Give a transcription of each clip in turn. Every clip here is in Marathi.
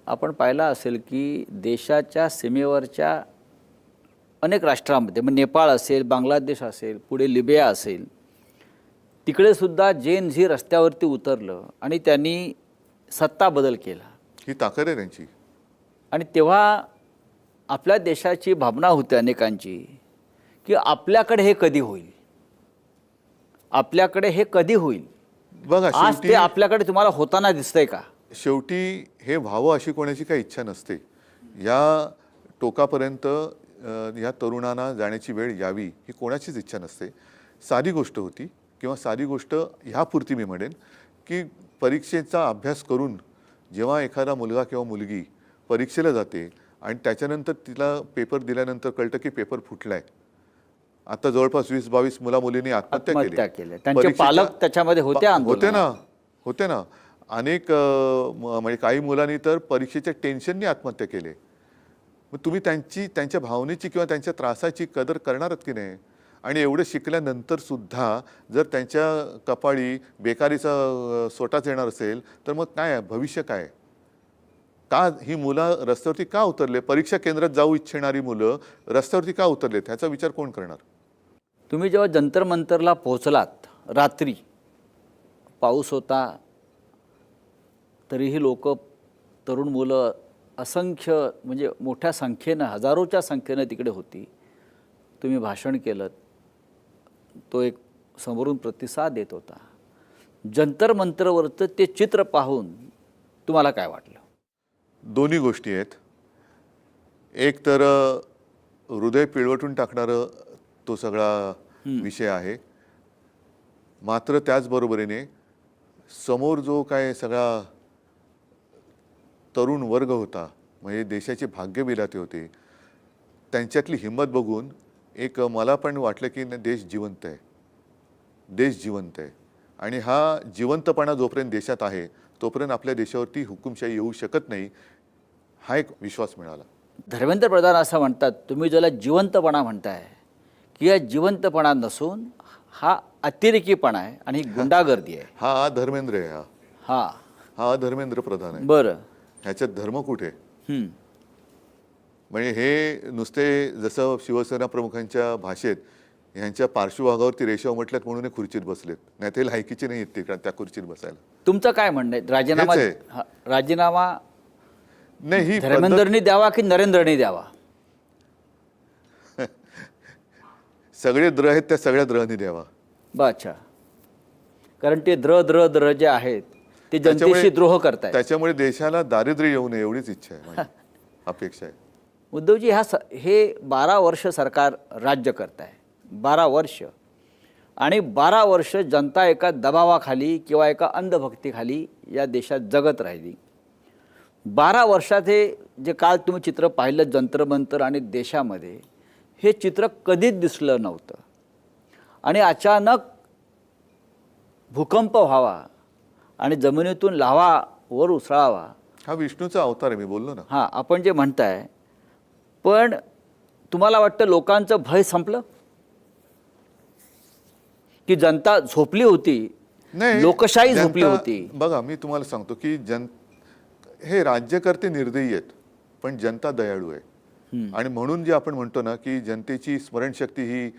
आपण पाहिलं असेल की देशाच्या सीमेवरच्या अनेक राष्ट्रांमध्ये मग नेपाळ असेल, बांगलादेश असेल, पुढे लिबिया असेल, तिकडे सुद्धा जेन झी रस्त्यावरती उतरलं आणि त्यांनी सत्ता बदल केला. ही ताकद आहे त्यांची. आणि तेव्हा आपल्या देशाची भावना होती अनेकांची की आपल्याकडे हे कधी होईल, आपल्याकडे हे कधी होईल. बघा आज ते आपल्याकडे तुम्हाला होताना दिसतंय का? शेवटी हे व्हावं अशी कोणाची काही इच्छा नसते. या टोकापर्यंत या तरुणांना जाण्याची वेळ यावी ही कोणाचीच इच्छा नसते. साधी गोष्ट होती किंवा साधी गोष्ट ह्यापुरती मी म्हणेन की परीक्षेचा अभ्यास करून जेव्हा एखादा मुलगा किंवा मुलगी परीक्षेला जाते आणि त्याच्यानंतर तिला पेपर दिल्यानंतर कळतं की पेपर फुटलाय. आता जवळपास 20-22 मुला-मुलींनी आत्महत्या केली. त्यांचे पालक त्याच्यामध्ये होते होते ना. अनेक म्हणजे काही मुलांनी तर परीक्षेच्या टेन्शननी आत्महत्या केली. मग तुम्ही त्यांच्या भावनेची किंवा त्यांच्या त्रासाची कदर करणारच की नाही. आणि एवढं शिकल्यानंतर सुद्धा जर त्यांच्या कपाळी बेकारीचा सोटाच येणार असेल तर मग काय भविष्य काय? का ही मुलं रस्त्यावरती का उतरले? परीक्षा केंद्रात जाऊ इच्छिणारी मुलं रस्त्यावरती का उतरले ह्याचा विचार कोण करणार? तुम्ही जेव्हा जंतर मंतरला पोहोचलात रात्री, पाऊस होता, तरीही लोक, तरुण मुलं असंख्य म्हणजे मोठ्या संख्येनं, हजारोच्या संख्येनं तिकडे होती. तुम्ही भाषण केलं, तो एक समोरून प्रतिसाद देत होता. जंतर मंतरवरचं ते चित्र पाहून तुम्हाला काय वाटलं? दोन्ही गोष्टी आहेत. एक तर हृदय पिळवटून टाकणारं तो सगळा विषय आहे. मात्र त्याचबरोबरीने समोर जो काय सगळा तरुण वर्ग होता, म्हणजे देशाचे भाग्य विधाते होते, त्यांच्यातली हिंमत बघून एक मला पण वाटलं की देश जिवंत आहे. देश जिवंत आहे आणि हा जिवंतपणा जोपर्यंत देशात आहे तोपर्यंत आपल्या देशावरती हुकुमशाही येऊ शकत नाही, हा एक विश्वास मिळाला. धर्मेंद्र प्रधान असं म्हणतात, तुम्ही ज्याला जिवंतपणा म्हणताय की या जिवंतपणा नसून हा अतिरेकीपणा आहे आणि गुंडागर्दी आहे. हा धर्मेंद्र आहे. हा धर्मेंद्र प्रधान आहे. बरं, ह्याच्यात धर्म कुठे? म्हणजे हे नुसते जसं शिवसेना प्रमुखांच्या भाषेत ह्यांच्या पार्श्वभागावरती रेषाव म्हटल्यात म्हणून खुर्चीत बसलेत, नाही ते लायकीचे नाही येत त्या खुर्चीत बसायला. तुमचं काय म्हणणं आहे? राजीनामा नाही धर्मेंद्रनी द्यावा की नरेंद्रनी द्यावा? सगळे द्र आहेत त्या सगळ्या द्रनी द्यावा. अच्छा, कारण ते द्र जे आहेत ते जनतेशी द्रोह करतायत. त्याच्यामुळे देशाला दारिद्र्य येऊ नये एवढीच इच्छा आहे, माझी अपेक्षा आहे. उद्धवजी, हे 12 वर्ष सरकार राज्य करत आहे, 12 वर्ष, आणि 12 वर्ष जनता एका दबावाखाली किंवा एका अंधभक्तीखाली या देशात जगत राहिली. 12 वर्षात हे जे काल तुम्ही चित्र पाहिलं जंतर मंतर आणि देशामध्ये, हे चित्र कधीच दिसलं नव्हतं. आणि अचानक भूकंप व्हावा आणि जमिनीतून लाव्हा वर उसळावा, हा विष्णूचा अवतार आहे, मी बोललो ना. हां, आपण जे म्हणताय, पण तुम्हाला वाटतं लोकांचं भय संपलं की जनता झोपली होती? नाही, लोकशाही झोपली होती. बघा, मी तुम्हाला सांगतो की हे राज्यकर्ते निर्दयी आहेत पण जनता दयाळू आहे. आणि म्हणून जे आपण म्हणतो ना की जनतेची स्मरणशक्ती ही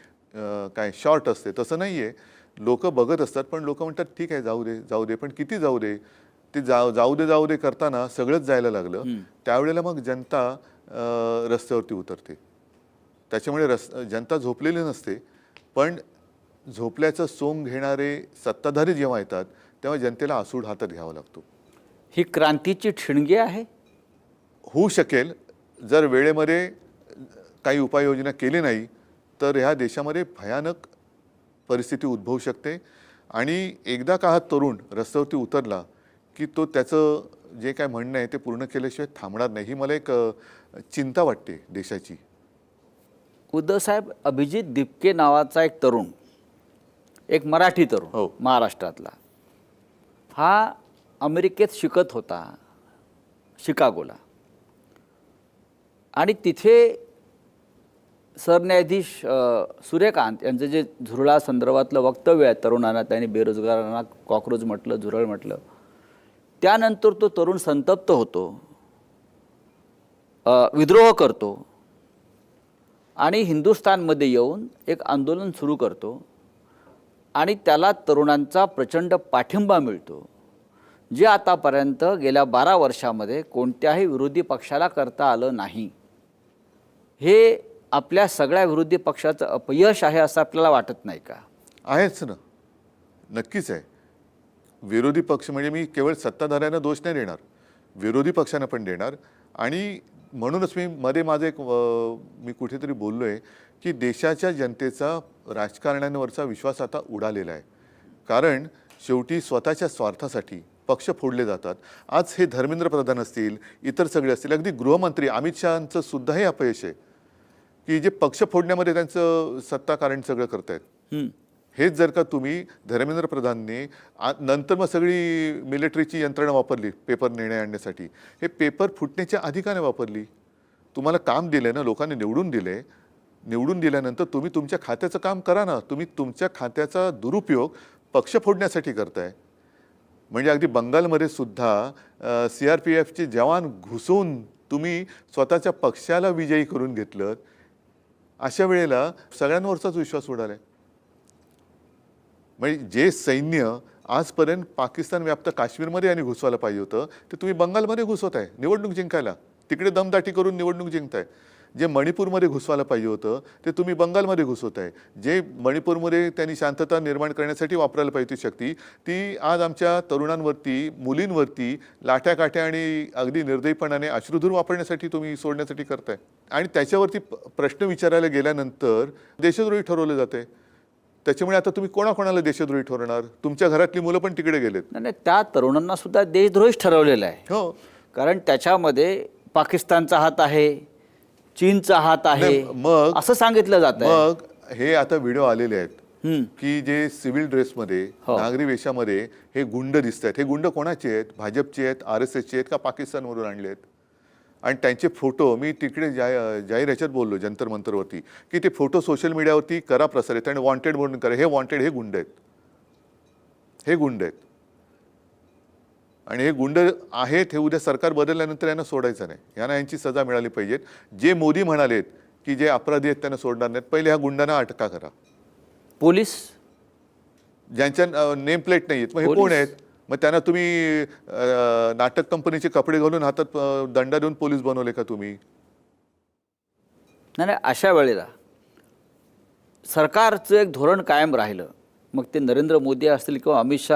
काय शॉर्ट असते, तसं नाही आहे. लोक बघत असतात पण लोक म्हणतात ठीक आहे, जाऊ दे, पण किती जाऊ दे? ते जाऊ दे करताना सगळंच जायला लागलं. त्यावेळेला मग जनता रस्त्यावरती उतरते. त्याच्यामुळे जनता झोपलेली नसते, पण झोपल्याचं सोंग घेणारे सत्ताधारी जेव्हा येतात तेव्हा जनतेला आसूड हातात घ्यावा लागतो. ही क्रांतीची ठिणगी आहे. होऊ शकेल जर वेळेमध्ये काही उपाययोजना केली नाही तर ह्या देशामध्ये भयानक परिस्थिती उद्भवू शकते. आणि एकदा का हा तरुण रस्त्यावरती उतरला की तो त्याचं जे काय म्हणणं आहे ते पूर्ण केल्याशिवाय थांबणार नाही, ही मला एक चिंता वाटते देशाची. उद्धव साहेब, अभिजित दिपके नावाचा एक तरुण, एक मराठी तरुण, महाराष्ट्रातला, हा अमेरिकेत शिकत होता, शिकागोला. आणि तिथे सरन्यायाधीश सूर्यकांत यांचं जे झुरळा संदर्भातलं वक्तव्य आहे तरुणांना, त्यांनी बेरोजगारांना कॉकरोच म्हटलं, झुरळ म्हटलं, त्यानंतर तो तरुण संतप्त होतो विद्रोह करतो आणि हिंदुस्थानमध्ये येऊन एक आंदोलन सुरू करतो आणि त्याला तरुणांचा प्रचंड पाठिंबा मिळतो, जे आतापर्यंत गेल्या 12 वर्षामध्ये कोणत्याही विरोधी पक्षाला करता आलं नाही. हे आपल्या सगळ्या विरोधी पक्षाचं अपयश आहे असं आपल्याला वाटत नाही का? आहेच ना, नक्कीच आहे. विरोधी पक्ष म्हणजे मी केवळ सत्ताधाऱ्यांना दोष नाही देणार, विरोधी पक्षांना पण देणार. आणि म्हणूनच मी मध्ये माझं एक मी कुठेतरी बोललो आहे की देशाच्या जनतेचा राजकारण्यांवरचा विश्वास आता उडालेला आहे. कारण शेवटी स्वतःच्या स्वार्थासाठी पक्ष फोडले जातात. आज हे धर्मेंद्र प्रधान असतील, इतर सगळे असतील, अगदी गृहमंत्री अमित शहांचं सुद्धा हे अपयश आहे की जे पक्ष फोडण्यामध्ये त्यांचं सत्ताकारण सगळं करतायत. हेच जर का तुम्ही धर्मेंद्र प्रधानने नंतर मग सगळी मिलिटरीची यंत्रणा वापरली पेपर निर्णय आणण्यासाठी, हे पेपर फुटण्याच्या आधी का नाही वापरली? तुम्हाला काम दिलं ना, लोकांनी निवडून दिले, निवडून दिल्यानंतर तुम्ही तुमच्या खात्याचं काम करा ना. तुम्ही तुमच्या खात्याचा दुरुपयोग पक्ष फोडण्यासाठी करताय. म्हणजे अगदी बंगालमध्ये सुद्धा CRPFचे जवान घुसून तुम्ही स्वतःच्या पक्षाला विजयी करून घेतलं. अशा वेळेला सगळ्यांवरचाच विश्वास उडालाय. म्हणजे जे सैन्य आजपर्यंत पाकिस्तान व्याप्त काश्मीरमध्ये आणि घुसवायला पाहिजे होतं, ते तुम्ही बंगालमध्ये घुसवत आहे निवडणूक जिंकायला. तिकडे दमदाटी करून निवडणूक जिंकताय. जे मणिपूरमध्ये घुसवायला पाहिजे होतं ते तुम्ही बंगालमध्ये घुसवत आहे. जे मणिपूरमध्ये त्यांनी शांतता निर्माण करण्यासाठी वापरायला पाहिजे ती शक्ती, ती आज आमच्या तरुणांवरती, मुलींवरती लाठ्याकाठ्या आणि अगदी निर्दयीपणाने अश्रुधूर वापरण्यासाठी तुम्ही सोडण्यासाठी करताय. आणि त्याच्यावरती प्रश्न विचारायला गेल्यानंतर देशद्रोही ठरवलं जाते. त्याच्यामुळे आता तुम्ही कोणाकोणाला देशद्रोही ठरवणार? तुमच्या घरातली मुलं पण तिकडे गेलेत. नाही, त्या तरुणांना सुद्धा देशद्रोहीच ठरवलेला आहे. हो, कारण त्याच्यामध्ये पाकिस्तानचा हात आहे, चीनचा हात आहे, मग असं सांगितलं जातं. मग हे आता व्हिडिओ आलेले आहेत की जे सिव्हिल ड्रेसमध्ये, नागरी वेशामध्ये हे गुंड दिसत आहेत. हे गुंड कोणाचे आहेत? भाजपचे आहेत, RSSचे आहेत का पाकिस्तानवरून आणले आहेत? आणि त्यांचे फोटो मी तिकडे जाहीर ह्याच्यात बोललो जंतर मंतरवरती की ते फोटो सोशल मीडियावरती करा प्रसारित आणि वॉन्टेड म्हणून करा. हे वॉन्टेड, हे गुंड आहेत, हे गुंड आहेत. आणि हे गुंड आहेत हे उद्या सरकार बदलल्यानंतर यांना सोडायचं नाही. यांना यांची सजा मिळाली पाहिजेत. जे मोदी म्हणालेत की जे अपराधी आहेत त्यांना सोडणार नाहीत, पहिले ह्या गुंडांना अटका करा. पोलीस ज्यांच्या नेम प्लेट नाही आहेत, मग हे कोण आहेत? मग त्यांना तुम्ही नाटक कंपनीचे कपडे घालून हातात दंडा देऊन पोलीस बनवले का तुम्ही? नाही, अशा वेळेला सरकारचं एक धोरण कायम राहिलं, मग ते नरेंद्र मोदी असतील किंवा अमित शहा